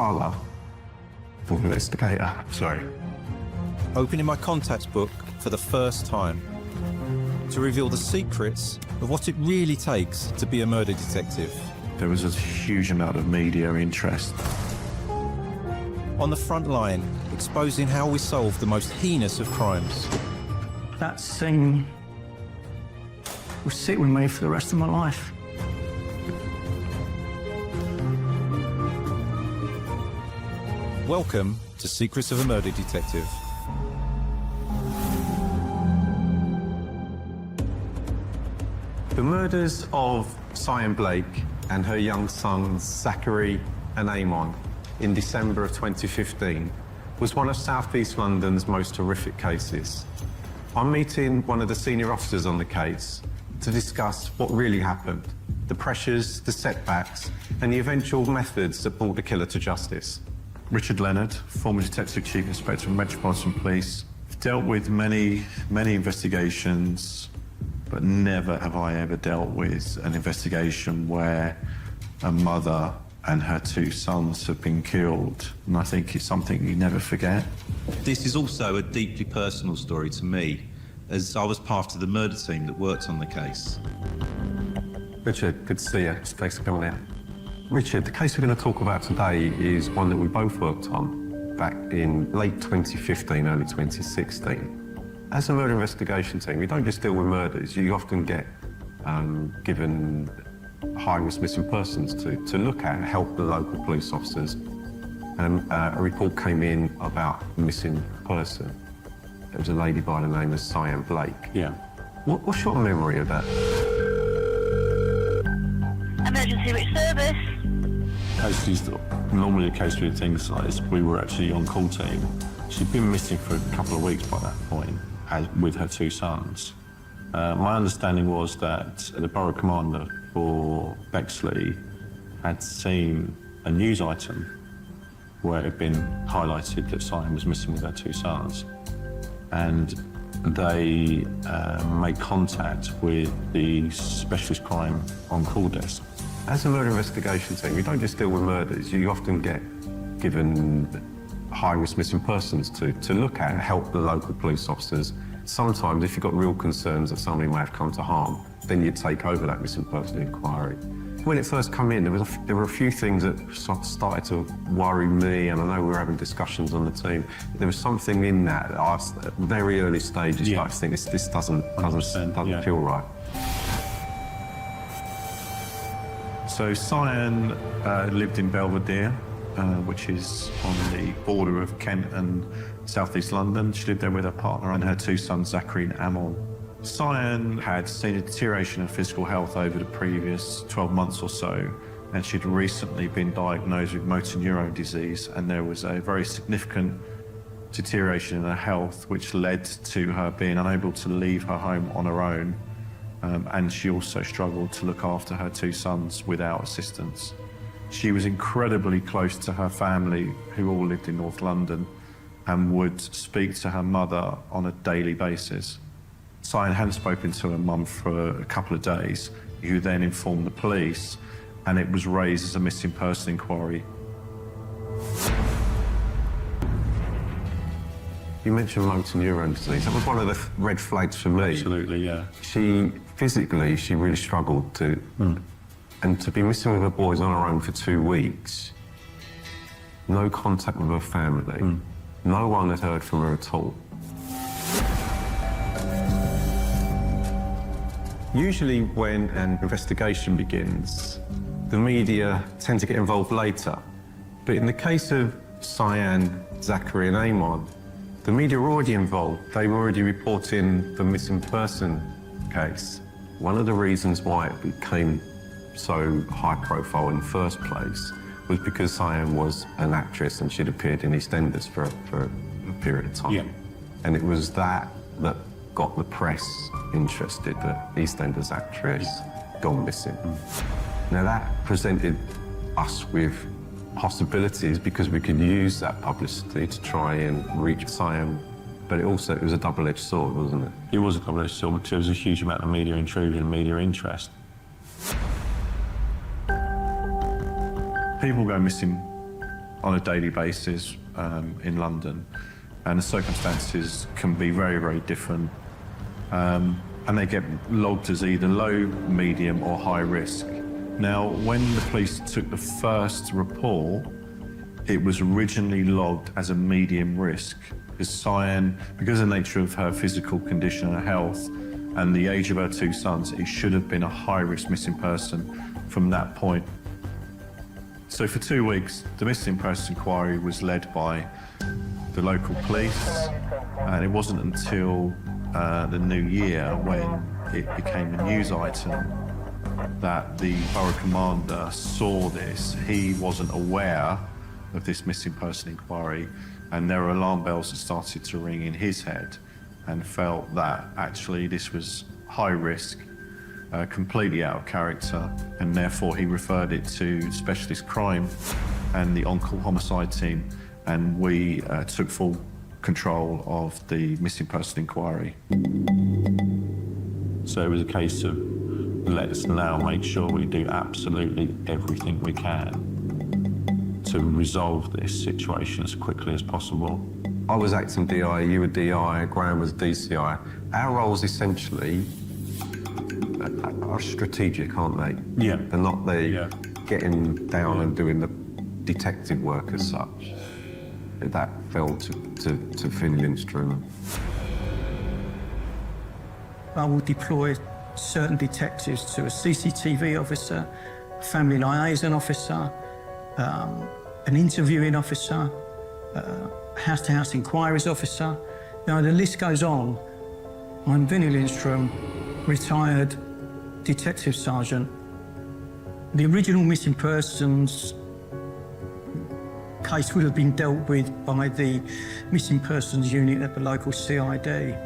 father, the investigator. Sorry. Opening my contacts book for the first time to reveal the secrets of what it really takes to be a murder detective. There was a huge amount of media interest. On the front line, exposing how we solve the most heinous of crimes. That scene will sit with me for the rest of my life. Welcome to Secrets of a Murder Detective. The murders of Cyan Blake and her young sons Zachary and Amon in December of 2015 was one of South East London's most horrific cases. I'm meeting one of the senior officers on the case to discuss what really happened, the pressures, the setbacks, and the eventual methods that brought the killer to justice. Richard Leonard, former Detective Chief Inspector of Metropolitan Police, dealt with many investigations, but never have I ever dealt with an investigation where a mother and her two sons have been killed. And I think it's something you never forget. This is also a deeply personal story to me, as I was part of the murder team that worked on the case. Richard, good to see you. Thanks for coming in. Richard, the case we're going to talk about today is one that we both worked on back in late 2015, early 2016. As a murder investigation team, you don't just deal with murders, you often get given high-risk missing persons to look at and help the local police officers. And a report came in about a missing person. It was a lady by the name of Cyan Blake. Yeah. What's your memory of that? Emergency which service? Cases that normally the case with things like this, we were actually on call team. She'd been missing for a couple of weeks by that point, with her two sons. My understanding was that the borough commander for Bexley had seen a news item where it had been highlighted that Cyan was missing with her two sons. And they made contact with the specialist crime on-call desk. As a murder investigation team, you don't just deal with murders, you often get given high-risk missing persons to look at and help the local police officers. Sometimes, if you've got real concerns that somebody may have come to harm, then you take over that missing person inquiry. When it first came in, there were a few things that started to worry me, and I know we were having discussions on the team. There was something in that at very early stages, Yeah. I think this doesn't yeah. feel right. So Cyan lived in Belvedere, which is on the border of Kent and South East London. She lived there with her partner and her two sons, Zachary and Amon. Cyan had seen a deterioration in physical health over the previous 12 months or so, and she'd recently been diagnosed with motor neurone disease, and there was a very significant deterioration in her health, which led to her being unable to leave her home on her own, and she also struggled to look after her two sons without assistance. She was incredibly close to her family, who all lived in North London, and would speak to her mother on a daily basis. Cyan hadn't spoken to her mum for a couple of days, who then informed the police, and it was raised as a missing person inquiry. You mentioned motor neurone disease. That was one of the red flags for me. Absolutely, yeah. She really struggled to, and to be missing with her boys on her own for 2 weeks, no contact with her family, no one had heard from her at all. Usually when an investigation begins, the media tend to get involved later. But in the case of Cyan, Zachary and Amon, the media were already involved. They were already reporting the missing person case. One of the reasons why it became so high profile in the first place was because Cyan was an actress and she'd appeared in EastEnders for a period of time. Yeah. And it was that got the press interested, that EastEnders actress gone missing. Now that presented us with possibilities because we could use that publicity to try and reach Cyan, but it was a double-edged sword, wasn't it? It was a double-edged sword because there was a huge amount of media intrusion and media interest. People go missing on a daily basis in London, and the circumstances can be very, very different. And they get logged as either low, medium or high risk. Now, when the police took the first report, it was originally logged as a medium risk, because Cyan, because of the nature of her physical condition and her health and the age of her two sons, it should have been a high-risk missing person from that point. So for 2 weeks, the missing person inquiry was led by the local police, and it wasn't until the new year, when it became a news item, that the borough commander saw this. He wasn't aware of this missing person inquiry, and there were alarm bells that started to ring in his head, and felt that actually this was high risk, completely out of character, and therefore he referred it to specialist crime and the on-call homicide team, and we took full control of the missing person inquiry. So it was a case of, let's now make sure we do absolutely everything we can to resolve this situation as quickly as possible. I was acting DI, you were DI, Graham was DCI. Our roles essentially are strategic, aren't they? Yeah. They're not the Yeah. getting down and doing the detective work as such. That fell to Finn Lindstrom. I will deploy certain detectives to a CCTV officer, a family liaison officer, an interviewing officer, house-to-house inquiries officer. You know, the list goes on. I'm Vinnie Lindstrom, retired detective sergeant. The original missing persons case would have been dealt with by the missing persons unit at the local CID.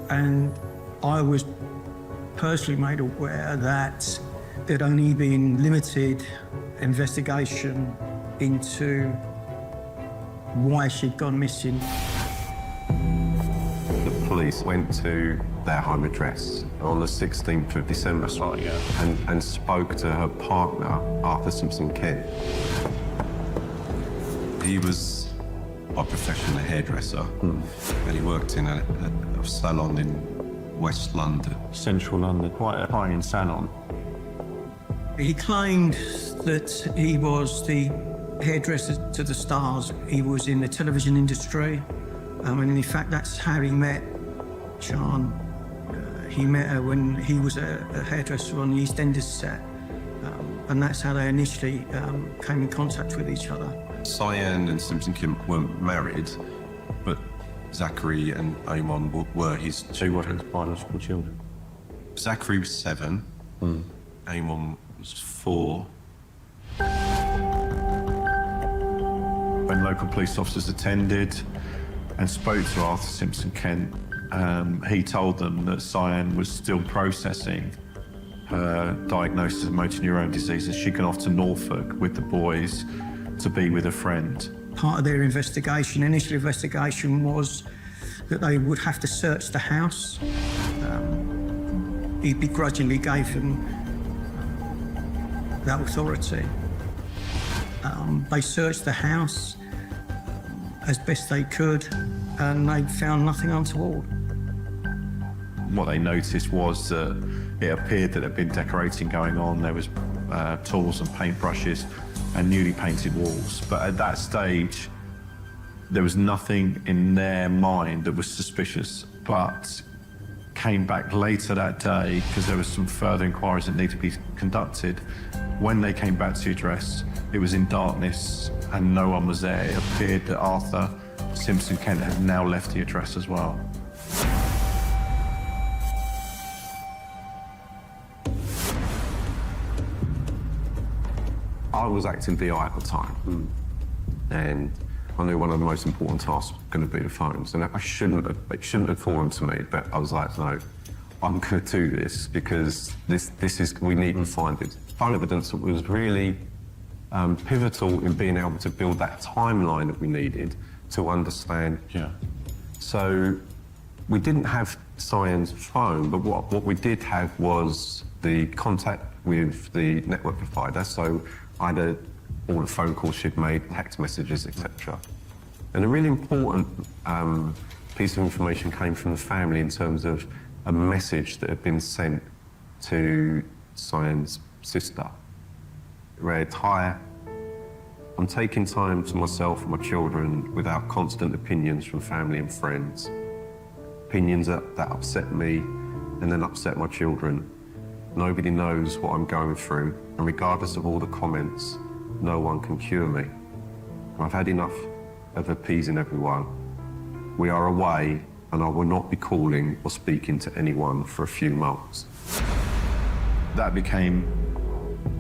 And I was personally made aware that there'd only been limited investigation into why she'd gone missing. The police went to their home address on the 16th of December and spoke to her partner, Arthur Simpson Kent. He was by profession a hairdresser, and he worked in a salon in West London. Central London, quite a high-end salon. He claimed that he was the hairdresser to the stars. He was in the television industry, and in fact that's how he met Sian. He met her when he was a hairdresser on the EastEnders set, and that's how they initially came in contact with each other. Cyan and Simpson Kim weren't married, but Zachary and Amon were his children. Biological children. Zachary was 7, Amon was 4. When local police officers attended and spoke to Arthur Simpson Kent, he told them that Cyan was still processing her diagnosis of motor neurone disease, and she'd gone off to Norfolk with the boys to be with a friend. Part of their investigation, initial investigation, was that they would have to search the house. He begrudgingly gave them that authority. They searched the house as best they could, and they found nothing untoward. What they noticed was that it appeared that there had been decorating going on. There was tools and paintbrushes and newly painted walls. But at that stage, there was nothing in their mind that was suspicious, but came back later that day because there was some further inquiries that needed to be conducted. When they came back to the address, it was in darkness and no one was there. It appeared that Arthur Simpson Kent had now left the address as well. I was acting DI at the time, and I knew one of the most important tasks was going to be the phones, and it shouldn't have fallen to me, but I was like, no, I'm going to do this because this is, we need to find it. Phone evidence was really pivotal in being able to build that timeline that we needed to understand. Yeah. So we didn't have Cyan's phone, but what we did have was the contact with the network provider. So I had all the phone calls she'd made, text messages, etc. And a really important piece of information came from the family in terms of a message that had been sent to Cyan's sister. It read, "Hi, I'm taking time to myself and my children without constant opinions from family and friends. Opinions that upset me and then upset my children. Nobody knows what I'm going through, and regardless of all the comments, no one can cure me. I've had enough of appeasing everyone. We are away, and I will not be calling or speaking to anyone for a few months." That became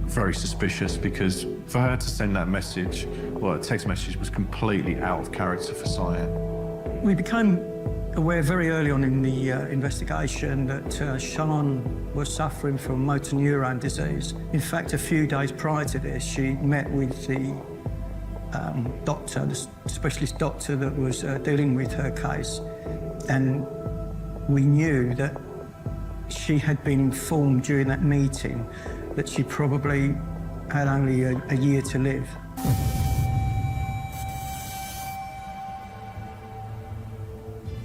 very suspicious because for her to send that message, well, a text message, was completely out of character for Cyan. We became aware very early on in the investigation that Sean was suffering from motor neurone disease. In fact, a few days prior to this, she met with the doctor, the specialist doctor that was dealing with her case, and we knew that she had been informed during that meeting that she probably had only a year to live.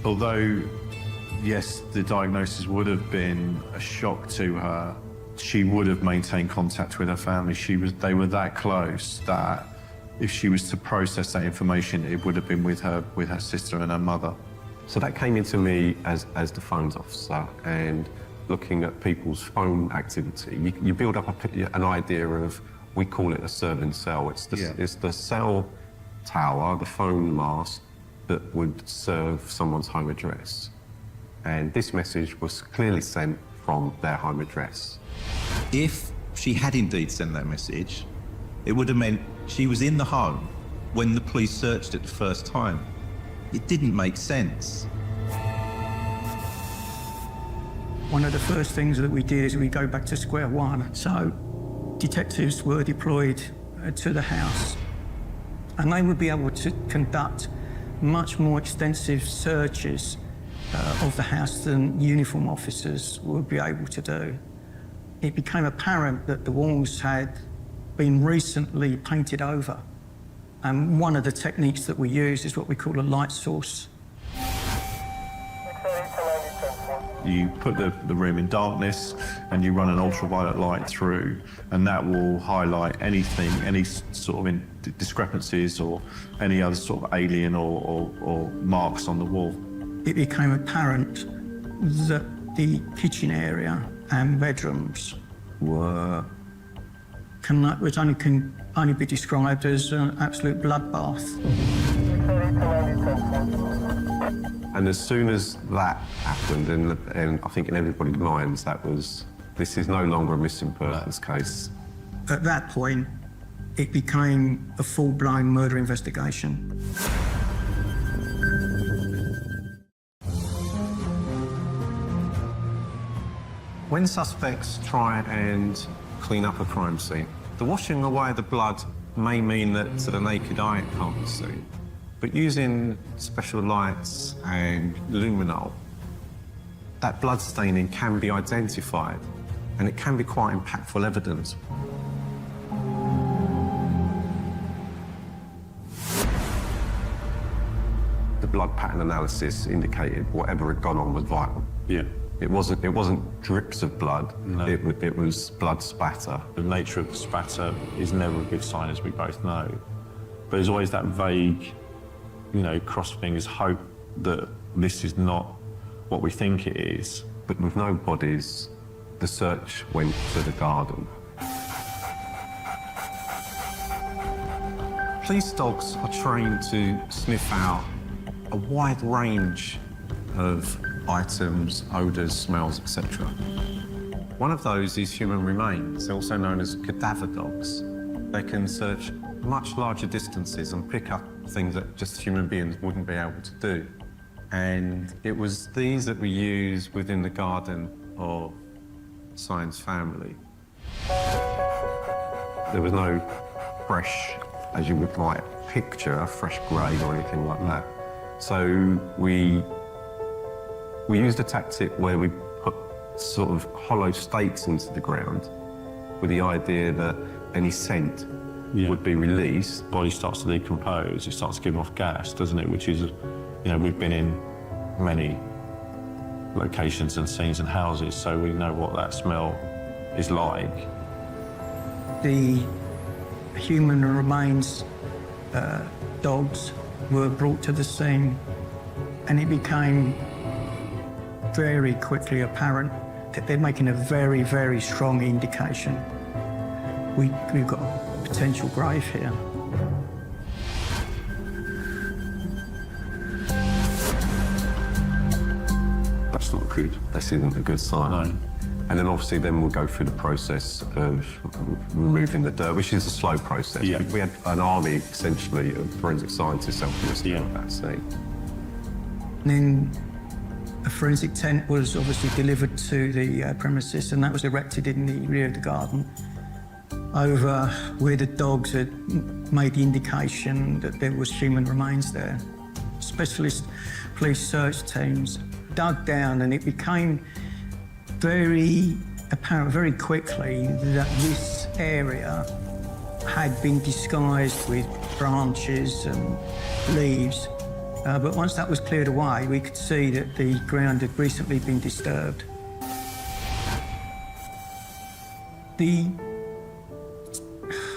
Although, yes, the diagnosis would have been a shock to her, she would have maintained contact with her family. They were that close that if she was to process that information, it would have been with her sister and her mother. So that came into me as the phones officer, and looking at people's phone activity, you build up an idea of, we call it a serving cell. It's the cell tower, the phone mast, that would serve someone's home address. And this message was clearly sent from their home address. If she had indeed sent that message, it would have meant she was in the home when the police searched it the first time. It didn't make sense. One of the first things that we did is we go back to square one. So detectives were deployed to the house, and they would be able to conduct much more extensive searches of the house than uniform officers would be able to do. It became apparent that the walls had been recently painted over. And one of the techniques that we use is what we call a light source. You put the room in darkness and you run an ultraviolet light through, and that will highlight anything, any sort of discrepancies or any other sort of alien or marks on the wall. It became apparent that the kitchen area and bedrooms can only be described as an absolute bloodbath. And as soon as that happened, and I think in everybody's minds, this is no longer a missing persons case. At that point, it became a full-blown murder investigation. When suspects try and clean up a crime scene, the washing away of the blood may mean that to the naked eye it can't be seen. But using special lights and luminol, that blood staining can be identified, and it can be quite impactful evidence. The blood pattern analysis indicated whatever had gone on was vital. Yeah. It wasn't drips of blood. No. It was blood spatter. The nature of the spatter is never a good sign, as we both know. But there's always that vague, cross fingers hope that this is not what we think it is. But with no bodies, the search went to the garden. Police dogs are trained to sniff out a wide range of items, odours, smells, etc. One of those is human remains, also known as cadaver dogs. They can search much larger distances and pick up things that just human beings wouldn't be able to do. And it was these that we used within the garden of Cyan's family. There was no fresh, as you might picture, a fresh grade or anything like that. So we used a tactic where we put sort of hollow stakes into the ground with the idea that any scent would be released. Body starts to decompose, it starts to give off gas, doesn't it? Which is, you know, we've been in many locations and scenes and houses, so we know what that smell is like. The human remains dogs were brought to the scene, and it became very quickly apparent that they're making a very, very strong indication. We've got a potential grave here. That's not good. This isn't a good sign. No. And then obviously then we'll go through the process of removing the dirt, which is a slow process. Yeah. We had an army, essentially, of forensic scientists helping us Yeah. at that scene. And then a forensic tent was obviously delivered to the premises, and that was erected in the rear of the garden over where the dogs had made the indication that there was human remains there. Specialist police search teams dug down, and it became very apparent very quickly that this area had been disguised with branches and leaves. But once that was cleared away, we could see that the ground had recently been disturbed. The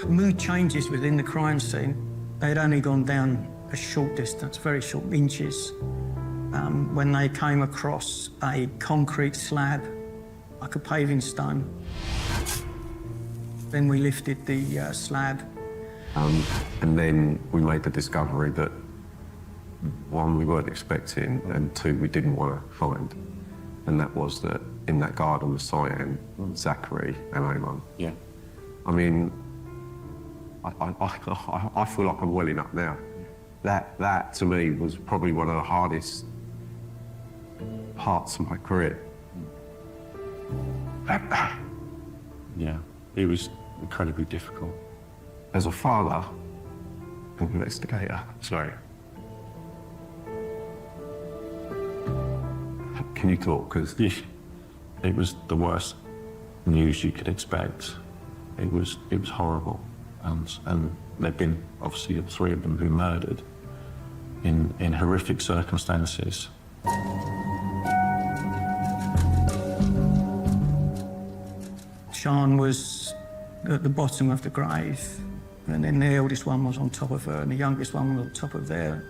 mood changes within the crime scene. They had only gone down a short distance, very short, inches, when they came across a concrete slab, like a paving stone. Then we lifted the slab. And then we made the discovery that, one, we weren't expecting, and two, we didn't want to find. And that was that in that garden was Cyan, Zachary, and Amon. Yeah. I mean, I feel like I'm welling up now. That to me was probably one of the hardest parts of my career. Yeah, it was incredibly difficult. As a father, an investigator, Sorry. can you talk? Because It was the worst news you could expect. It was horrible, and there'd been obviously 3 of them who murdered in horrific circumstances. Sian was at the bottom of the grave, and then the eldest one was on top of her, and the youngest one was on top of there.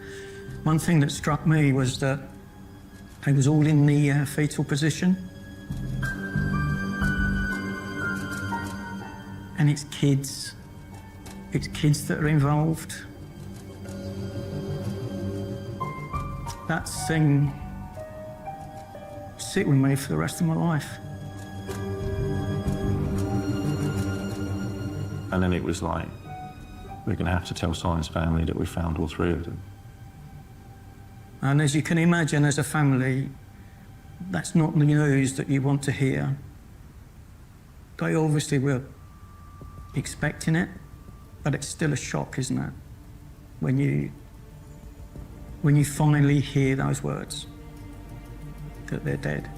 One thing that struck me was that they was all in the fetal position. And it's kids that are involved. That thing sit with me for the rest of my life. And then it was like, we're going to have to tell Cyan's family that we found all 3 of them. And as you can imagine, as a family, that's not the news that you want to hear. They obviously were expecting it, but it's still a shock, isn't it? When you finally hear those words, that they're dead.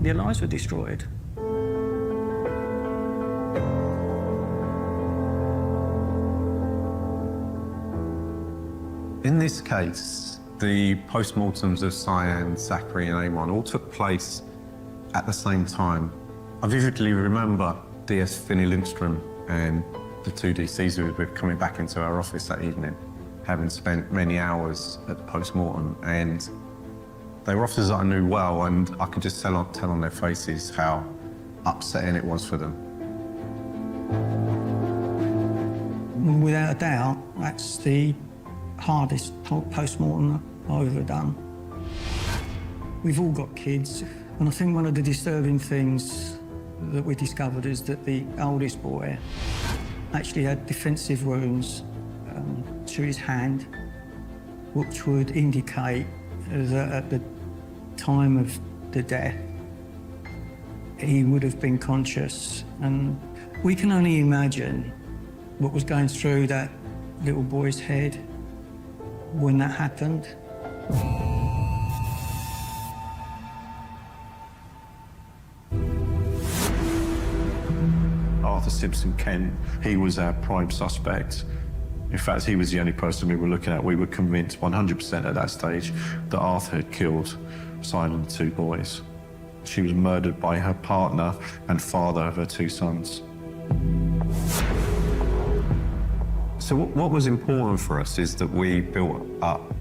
Their lives were destroyed. in this case, the post-mortems of Cyan, Zachary and Amon all took place at the same time. I vividly remember DS Finney Lindstrom and the 2 DCs who were coming back into our office that evening, having spent many hours at the post-mortem, and they were officers that I knew well, and I could just tell on their faces how upsetting it was for them. Without a doubt, that's the hardest post-mortem I've ever done. We've all got kids, and I think one of the disturbing things that we discovered is that the oldest boy actually had defensive wounds to his hand, which would indicate that at the time of the death, he would have been conscious. And we can only imagine what was going through that little boy's head when that happened. Arthur after Simpson Kent, he was our prime suspect. In fact, he was the only person we were looking at. We were convinced 100% at that stage that Arthur had killed Cyan and the two boys. She was murdered by her partner and father of her two sons. So what was important for us is that we built up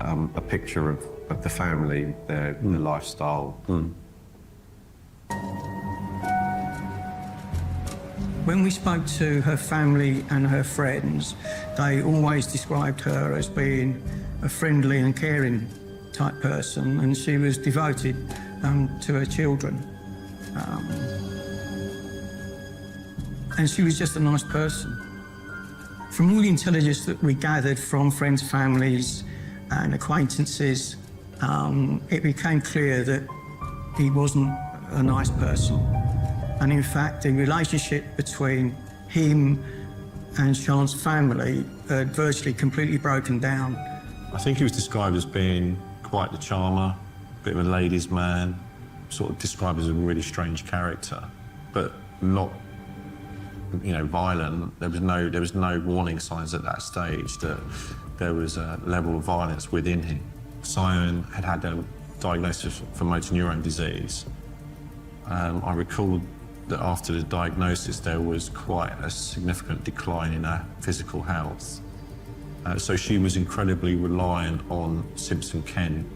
a picture of the family, their lifestyle. When we spoke to her family and her friends, they always described her as being a friendly and caring type person, and she was devoted to her children. And she was just a nice person. From all the intelligence that we gathered from friends, families and acquaintances, it became clear that he wasn't a nice person. And in fact, the relationship between him and Sean's family had virtually completely broken down. I think he was described as being quite the charmer, a bit of a ladies' man, sort of described as a really strange character, but not, violent. There was no warning signs at that stage that there was a level of violence within him. Cyan had a diagnosis for motor neurone disease. I recall that after the diagnosis, there was quite a significant decline in her physical health. So she was incredibly reliant on Simpson Kent.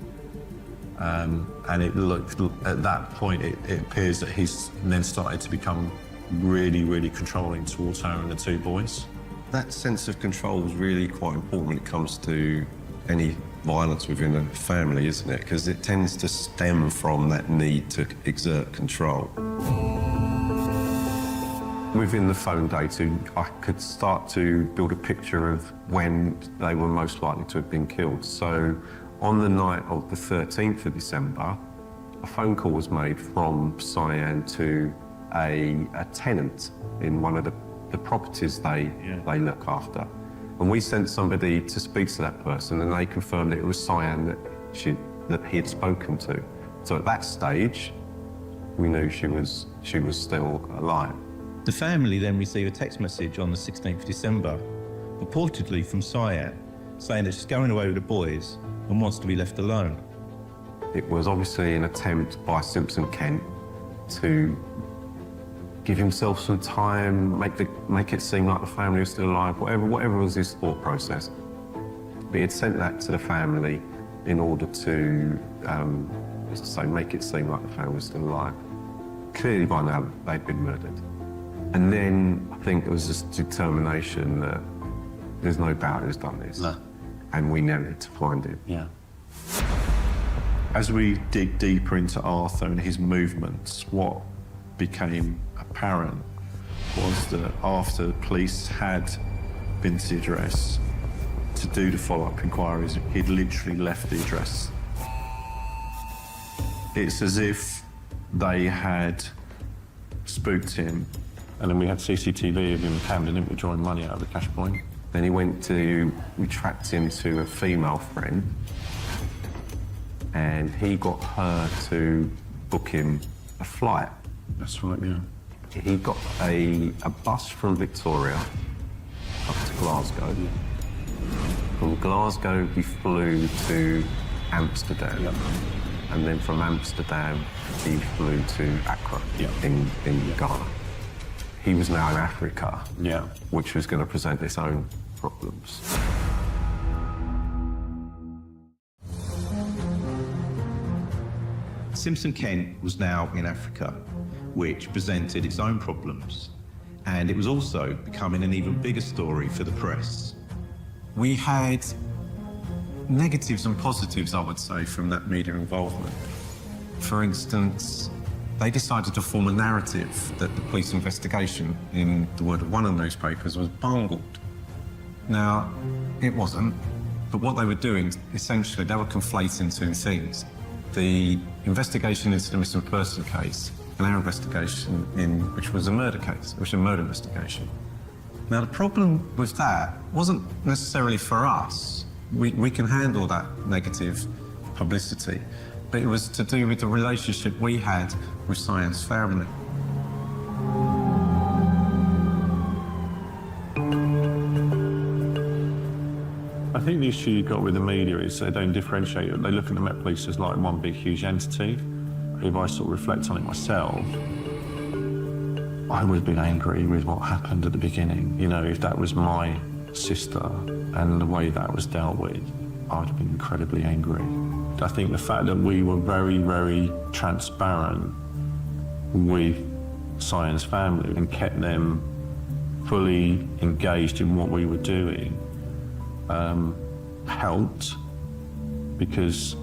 And it looked, at that point, it appears that he's then started to become really, really controlling towards her and the two boys. That sense of control is really quite important when it comes to any violence within a family, isn't it? Because it tends to stem from that need to exert control. Within the phone data, I could start to build a picture of when they were most likely to have been killed. So on the night of the 13th of December, a phone call was made from Cyan to a tenant in one of the properties they look after. And we sent somebody to speak to that person, and they confirmed that it was Cyan that he had spoken to. So at that stage, we knew she was still alive. The family then received a text message on the 16th of December, purportedly from Cyan, saying that she's going away with the boys and wants to be left alone. It was obviously an attempt by Simpson Kent to give himself some time, make it seem like the family was still alive, whatever was his thought process. But he had sent that to the family in order to, as I say, make it seem like the family was still alive. Clearly by now they'd been murdered. And then I think it was just determination that there's no doubt who's done this. No. And we needed to find him. Yeah. As we dig deeper into Arthur and his movements, what became apparent was that after the police had been to the address to do the follow-up inquiries, he'd literally left the address. It's as if they had spooked him, and then we had CCTV of him in Camden, didn't we, drawing money out of the cash point. Then we tracked him to a female friend, and he got her to book him a flight. That's right, yeah. He got a bus from Victoria up to Glasgow. From Glasgow, he flew to Amsterdam. Yep. And then from Amsterdam, he flew to Accra in Ghana. He was now in Africa, which was going to present its own problems. Simpson Kent was now in Africa, which presented its own problems. And it was also becoming an even bigger story for the press. We had negatives and positives, I would say, from that media involvement. For instance, they decided to form a narrative that the police investigation, in the word of one of the newspapers, was bungled. Now, it wasn't, but what they were doing, essentially, they were conflating two things. The investigation into the missing person case and our investigation which was a murder case, which was a murder investigation. Now, the problem with that wasn't necessarily for us. We can handle that negative publicity, but it was to do with the relationship we had with Cyan's family. I think the issue you've got with the media is they don't differentiate. They look at the Met Police as like one big, huge entity. If I sort of reflect on it myself, I would have been angry with what happened at the beginning. You know, if that was my sister and the way that was dealt with, I would have been incredibly angry. I think the fact that we were very, very transparent with Cyan's family and kept them fully engaged in what we were doing helped, because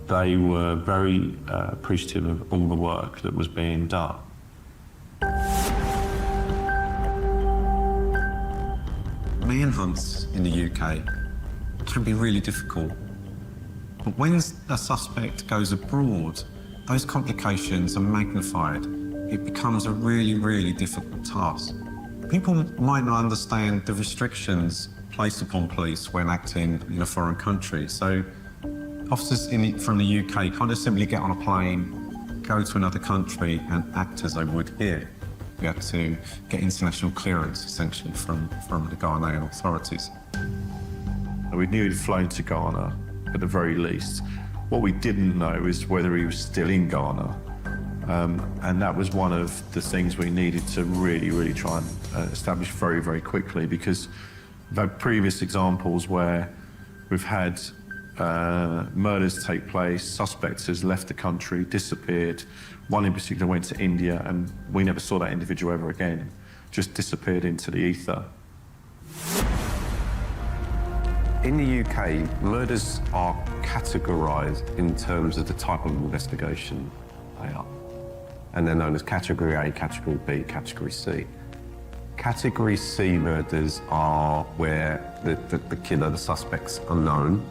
they were very appreciative of all the work that was being done. Manhunts in the UK can be really difficult. But when a suspect goes abroad, those complications are magnified. It becomes a really, really difficult task. People might not understand the restrictions placed upon police when acting in a foreign country. So officers from the UK can't simply get on a plane, go to another country and act as they would here. We had to get international clearance, essentially, from the Ghanaian authorities. We knew he'd flown to Ghana, at the very least. What we didn't know is whether he was still in Ghana. And that was one of the things we needed to really, really try and establish very, very quickly, because we've had previous examples where we've had murders take place, suspects has left the country, disappeared. One in particular went to India and we never saw that individual ever again, just disappeared into the ether. In the UK, murders are categorised in terms of the type of investigation they are. And they're known as Category A, Category B, Category C. Category C murders are where the killer, the suspect's unknown.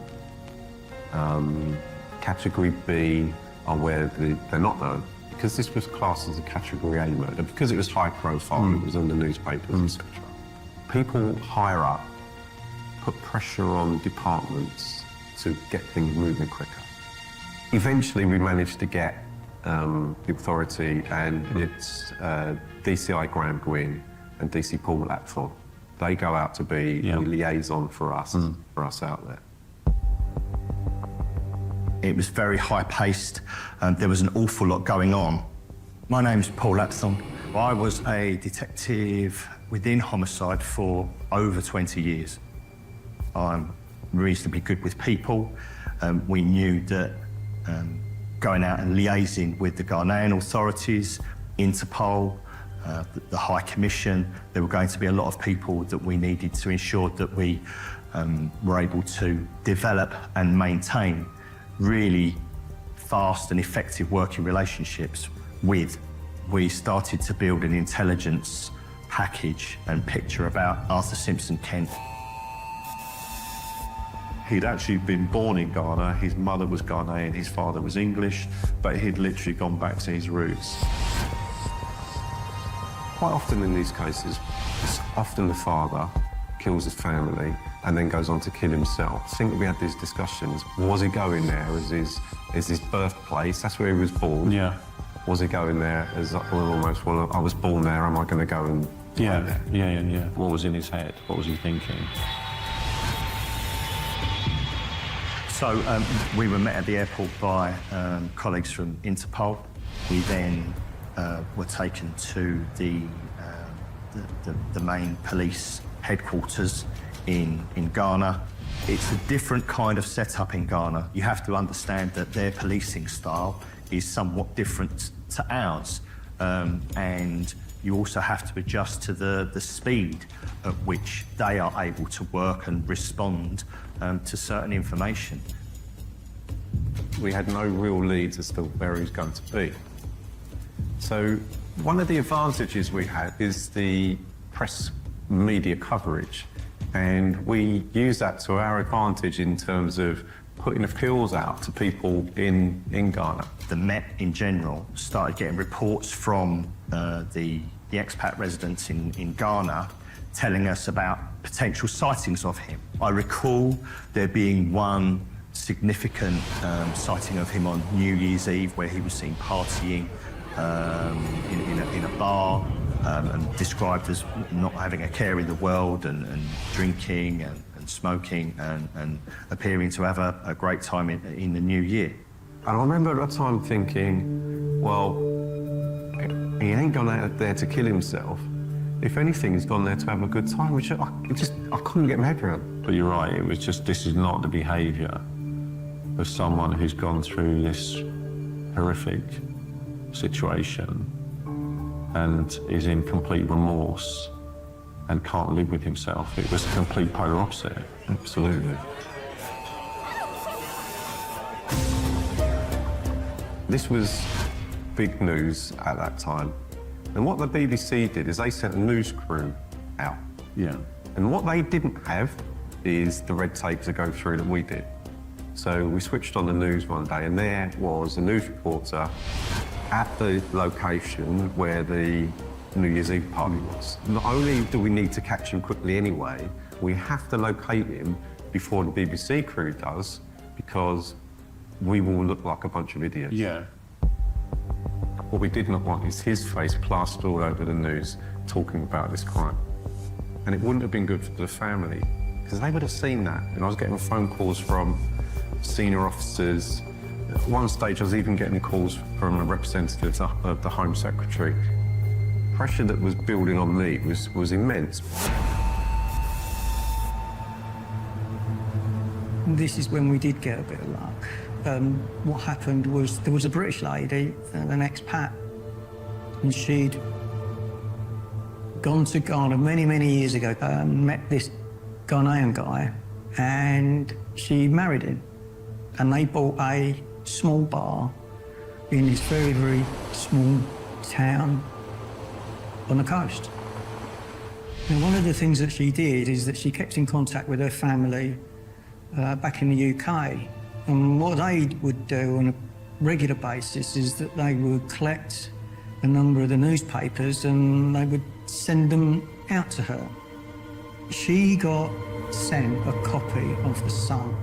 Category B are where they're not known, because this was classed as a Category A murder, because it was high profile, it was in the newspapers, etc. People higher up put pressure on departments to get things moving quicker. Eventually we managed to get the authority, and it's DCI Graham Gwynn and DC Paul Lapthorne. They go out to be the liaison for us out there. It was very high-paced, and there was an awful lot going on. My name's Paul Lapthorne. I was a detective within Homicide for over 20 years. I'm reasonably good with people. We knew that going out and liaising with the Ghanaian authorities, Interpol, the High Commission, there were going to be a lot of people that we needed to ensure that we were able to develop and maintain really fast and effective working relationships with. We started to build an intelligence package and picture about Arthur Simpson Kent. He'd actually been born in Ghana, his mother was Ghanaian, his father was English, but he'd literally gone back to his roots. Quite often in these cases, it's often the father kills his family and then goes on to kill himself. I think we had these discussions. Was he going there as his birthplace? That's where he was born. Yeah. Was he going there as almost, well, I was born there, am I going to go and... Yeah. What was in his head? What was he thinking? So we were met at the airport by colleagues from Interpol. We then were taken to the main police headquarters in Ghana. It's a different kind of setup in Ghana. You have to understand that their policing style is somewhat different to ours, and you also have to adjust to the speed at which they are able to work and respond to certain information. We had no real leads as to where he was going to be. So one of the advantages we had is the press media coverage, and we use that to our advantage in terms of putting the feels out to people in Ghana. The Met in general started getting reports from the expat residents in Ghana telling us about potential sightings of him. I recall there being one significant sighting of him on New Year's Eve where he was seen partying in a bar and described as not having a care in the world and drinking and smoking and appearing to have a great time in the new year. And I remember at the time thinking, well, he ain't gone out there to kill himself. If anything, he's gone there to have a good time, which I couldn't get my head around. But you're right, it was just, this is not the behaviour of someone who's gone through this horrific situation and is in complete remorse and can't live with himself. It was a complete polar opposite. Absolutely. This was big news at that time. And what the BBC did is they sent a news crew out. Yeah. And what they didn't have is the red tape to go through that we did. So we switched on the news one day and there was a news reporter at the location where the New Year's Eve party was. Not only do we need to catch him quickly anyway, we have to locate him before the BBC crew does, because we will look like a bunch of idiots. Yeah. What we did not want is his face plastered all over the news talking about this crime. And it wouldn't have been good for the family, because they would have seen that. And I was getting phone calls from senior officers. At one stage, I was even getting calls from representatives of the Home Secretary. Pressure that was building on me was immense. This is when we did get a bit of luck. What happened was there was a British lady, an expat, and she'd gone to Ghana many, many years ago, met this Ghanaian guy, and she married him. And they bought a small bar in this very, very small town on the coast. Now, one of the things that she did is that she kept in contact with her family back in the UK. And what they would do on a regular basis is that they would collect a number of the newspapers and they would send them out to her. She got sent a copy of The Sun.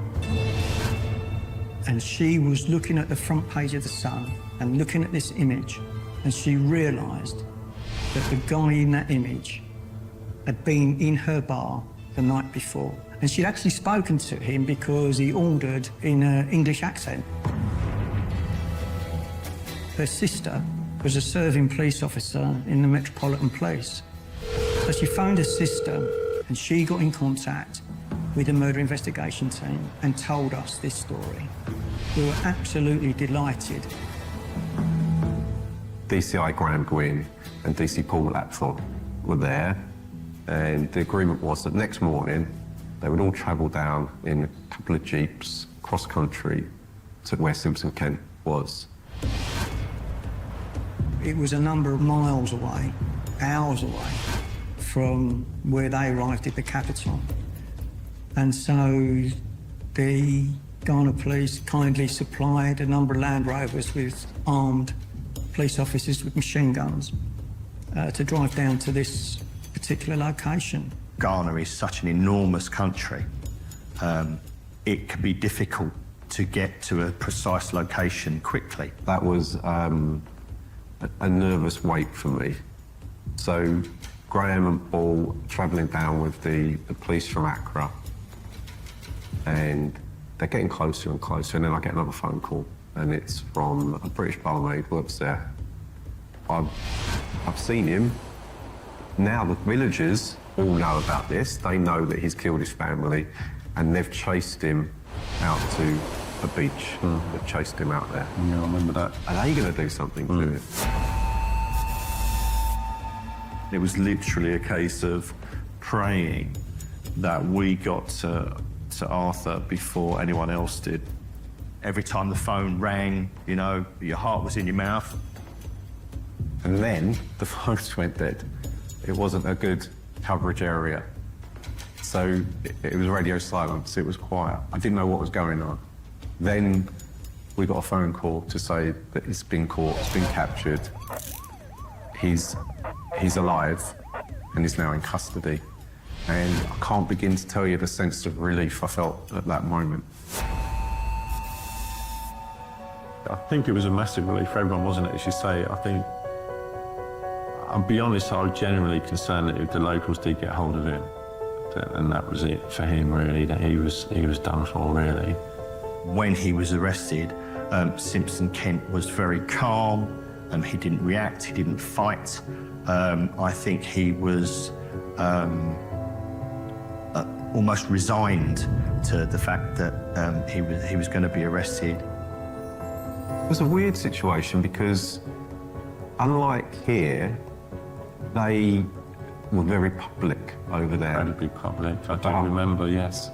And she was looking at the front page of The Sun and looking at this image, and she realised that the guy in that image had been in her bar the night before. And she'd actually spoken to him because he ordered in an English accent. Her sister was a serving police officer in the Metropolitan Police. So she phoned her sister and she got in contact with the murder investigation team and told us this story. We were absolutely delighted. DCI Graham Gwynn and DC Paul Lapthorne were there, and the agreement was that next morning they would all travel down in a couple of jeeps cross country to where Simpson Kent was. It was a number of miles away, hours away from where they arrived at the capital. And so the Ghana police kindly supplied a number of Land Rovers with armed police officers with machine guns to drive down to this particular location. Ghana is such an enormous country. It can be difficult to get to a precise location quickly. That was a nervous wait for me. So Graham and Paul travelling down with the police from Accra, and they're getting closer and closer, and then I get another phone call, and it's from a British barmaid who works there. I've seen him. Now the villagers all know about this. They know that he's killed his family, and they've chased him out to a beach. They've chased him out there. Yeah, I remember that. Are they going to do something to it? It was literally a case of praying that we got to Arthur before anyone else did. Every time the phone rang, you know, your heart was in your mouth. And then the phones went dead. It wasn't a good coverage area. So it was radio silence, it was quiet. I didn't know what was going on. Then we got a phone call to say that it's been caught, it's been captured. He's alive and is now in custody. And I can't begin to tell you the sense of relief I felt at that moment. I think it was a massive relief for everyone, wasn't it, as you say? I think, I'll be honest, I was genuinely concerned that if the locals did get hold of him, and that was it for him, really, that he was done for, really. When he was arrested, Simpson Kent was very calm. He didn't react, he didn't fight. I think he was almost resigned to the fact that he was going to be arrested. It was a weird situation because, unlike here, they were very public over there. Incredibly public, I don't remember, yes.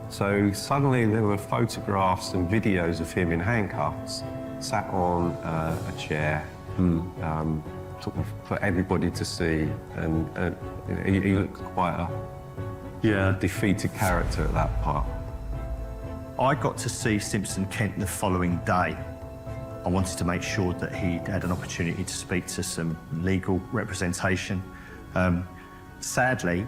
So suddenly there were photographs and videos of him in handcuffs, sat on a chair, sort of for everybody to see, and he looked quite a defeated character at that part. I got to see Simpson Kent the following day. I wanted to make sure that he had an opportunity to speak to some legal representation. Sadly,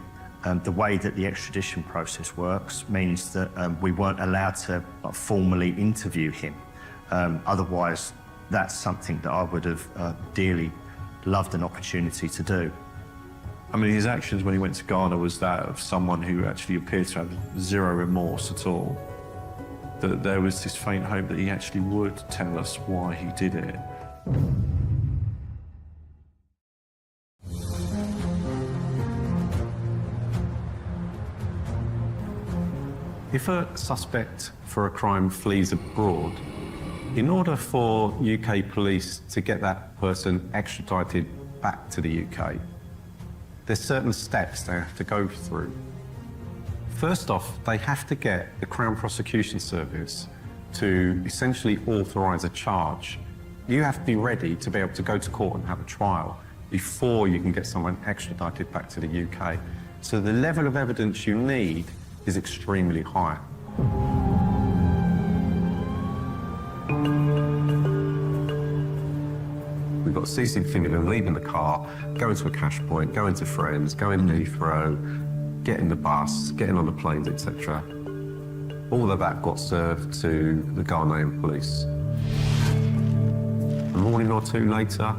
the way that the extradition process works means that we weren't allowed to formally interview him. Otherwise, that's something that I would have dearly loved an opportunity to do. I mean, his actions when he went to Ghana was that of someone who actually appeared to have zero remorse at all. That there was this faint hope that he actually would tell us why he did it. If a suspect for a crime flees abroad, in order for UK police to get that person extradited back to the UK, there's certain steps they have to go through. First off, they have to get the Crown Prosecution Service to essentially authorise a charge. You have to be ready to be able to go to court and have a trial before you can get someone extradited back to the UK. So the level of evidence you need is extremely high. We've got CCTV of him leaving the car, going to a cash point, going to friends, going to Heathrow, getting the bus, getting on the planes, etc. All of that got served to the Ghanaian police. A morning or two later,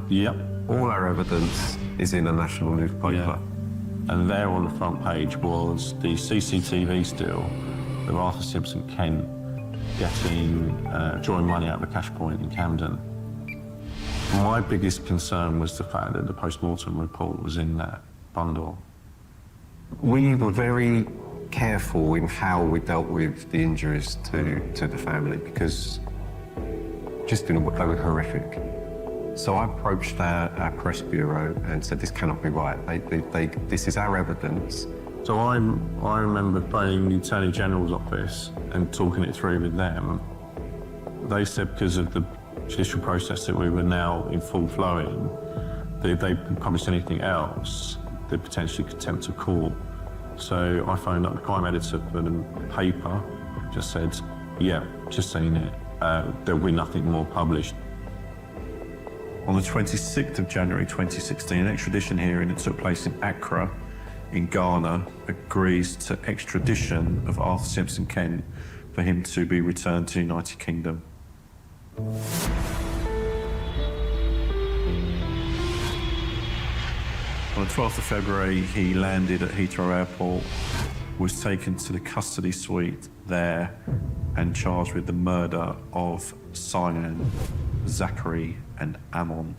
all our evidence is in a national newspaper. And there on the front page was the CCTV still of Arthur Simpson Kent drawing money out of a cash point in Camden. My biggest concern was the fact that the post-mortem report was in that bundle. We were very careful in how we dealt with the injuries to the family because they were horrific. So I approached our press bureau and said, this cannot be right. This is our evidence. So I remember phoning the Attorney General's office and talking it through with them. They said because of the judicial process that we were now in full flow in, that if they published anything else, they potentially could tempt a court. So I phoned up the crime editor for the paper, just said, yeah, just seen it. There'll be nothing more published. On the 26th of January 2016, an extradition hearing that took place in Accra, in Ghana, agrees to extradition of Arthur Simpson Kent for him to be returned to the United Kingdom. On the 12th of February, he landed at Heathrow Airport, was taken to the custody suite there and charged with the murder of Cyan, Zachary and Ammon.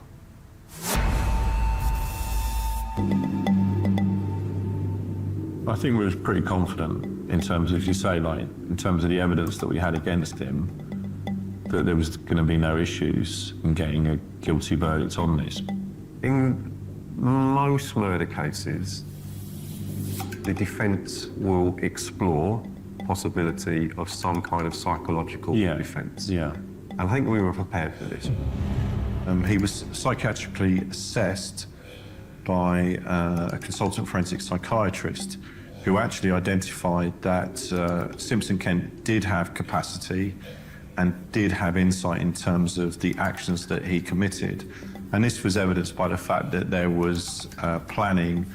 I think we was pretty confident in terms of, as you say, in terms of the evidence that we had against him, that there was going to be no issues in getting a guilty verdict on this. In most murder cases, the defence will explore possibility of some kind of psychological defence. And I think we were prepared for this. He was psychiatrically assessed by a consultant forensic psychiatrist who actually identified that Simpson Kent did have capacity and did have insight in terms of the actions that he committed. And this was evidenced by the fact that there was planning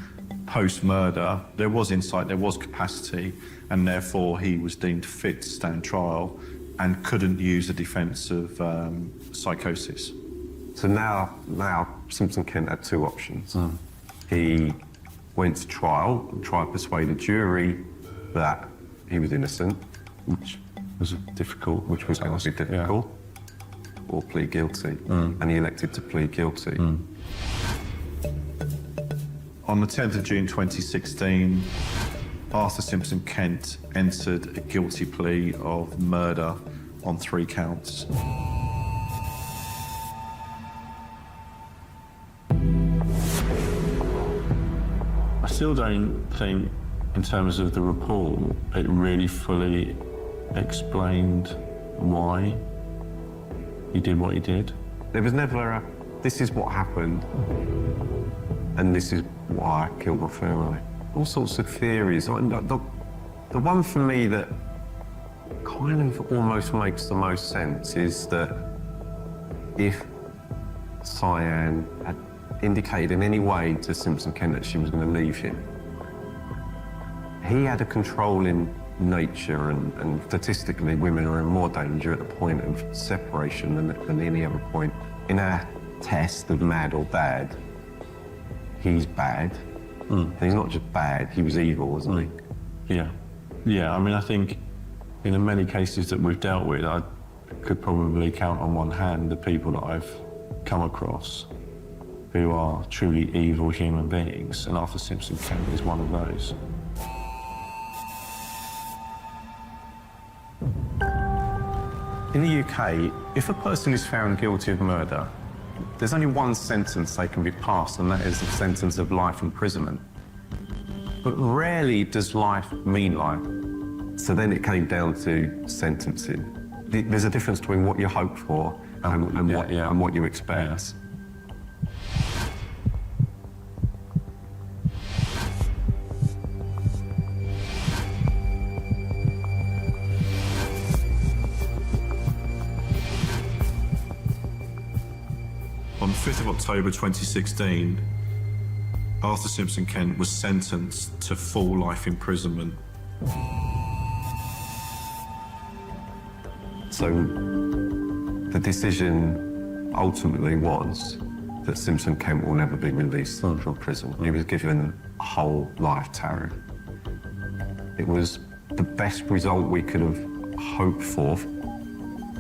post-murder. There was insight, there was capacity, and therefore he was deemed fit to stand trial and couldn't use the defence of psychosis. So now Simpson Kent had two options. He went to trial, tried to persuade the jury that he was innocent, which was difficult, which was going to be difficult, or plead guilty, and he elected to plead guilty. On the 10th of June 2016, Arthur Simpson Kent entered a guilty plea of murder on 3 counts. I still don't think, in terms of the report, it really fully explained why he did what he did. There was never a, this is what happened, and this is why I killed my family. All sorts of theories. The one for me that kind of almost makes the most sense is that if Cyan had indicated in any way to Simpson Kent that she was going to leave him, he had a controlling nature, and statistically women are in more danger at the point of separation than any other point. In our test of mad or bad, he's bad. And he's not just bad, he was evil, wasn't he? Yeah, I mean, I think in the many cases that we've dealt with, I could probably count on one hand the people that I've come across who are truly evil human beings, and Arthur Simpson Kent is one of those. In the UK, if a person is found guilty of murder, there's only one sentence they can be passed, and that is a sentence of life imprisonment. But rarely does life mean life. So then it came down to sentencing. There's a difference between what you hope for and what you expect. On the 5th of October 2016, Arthur Simpson Kent was sentenced to full life imprisonment. So the decision ultimately was that Simpson Kent will never be released from prison. He was given a whole life tariff. It was the best result we could have hoped for.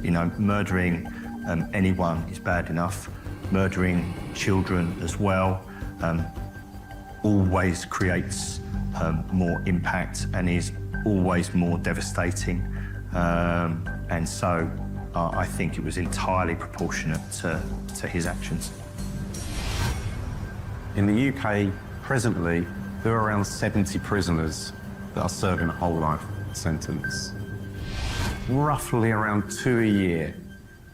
You know, murdering anyone is bad enough. Murdering children as well always creates more impact and is always more devastating. And so I think it was entirely proportionate to his actions. In the UK, presently, there are around 70 prisoners that are serving a whole life sentence. Roughly around 2 a year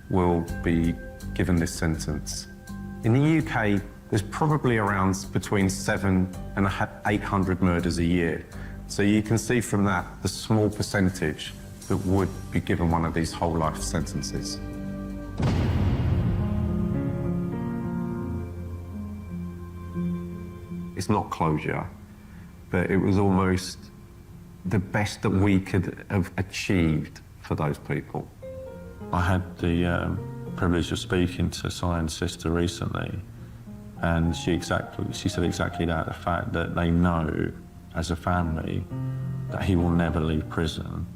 will be given this sentence. In the UK, there's probably around between 700 and 800 murders a year. So you can see from that the small percentage that would be given one of these whole life sentences. It's not closure, but it was almost the best that we could have achieved for those people. I had the privilege of speaking to Cyan's sister recently, and she said exactly that, the fact that they know as a family that he will never leave prison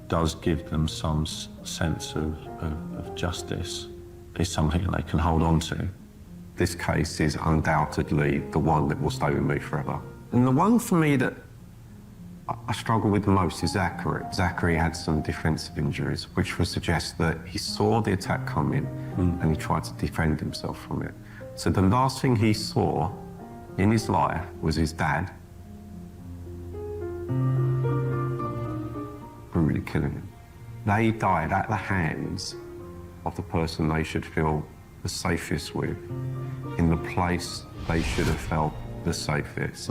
does give them some sense of justice. It's something that they can hold on to. This case is undoubtedly the one that will stay with me forever. And the one for me that I struggle with the most is Zachary. Zachary had some defensive injuries, which would suggest that he saw the attack coming and he tried to defend himself from it. So the last thing he saw in his life was his dad brutally killing him. They died at the hands of the person they should feel the safest with, in the place they should have felt the safest.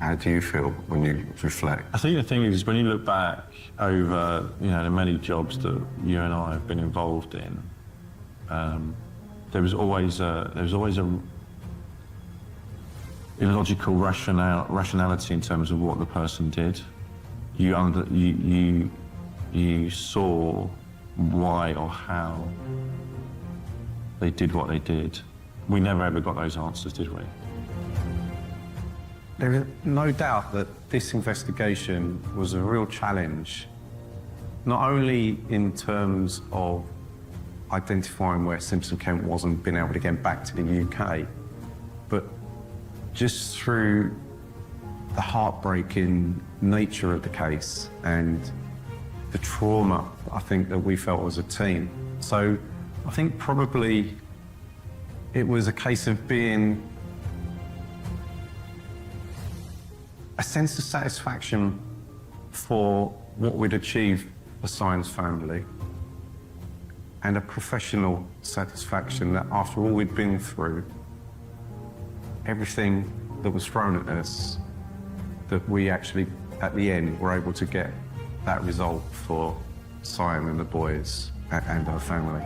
How do you feel when you reflect? I think the thing is, when you look back over, the many jobs that you and I have been involved in, there was always a illogical rationality in terms of what the person did. You saw why or how they did what they did. We never ever got those answers, did we? There is no doubt that this investigation was a real challenge, not only in terms of identifying where Simpson Kent was and being able to get back to the UK, but just through the heartbreaking nature of the case and the trauma, I think, that we felt as a team. So I think probably it was a case of being a sense of satisfaction for what we'd achieved for Simon's family, and a professional satisfaction that after all we'd been through, everything that was thrown at us, that we actually, at the end, were able to get that result for Simon and the boys and our family.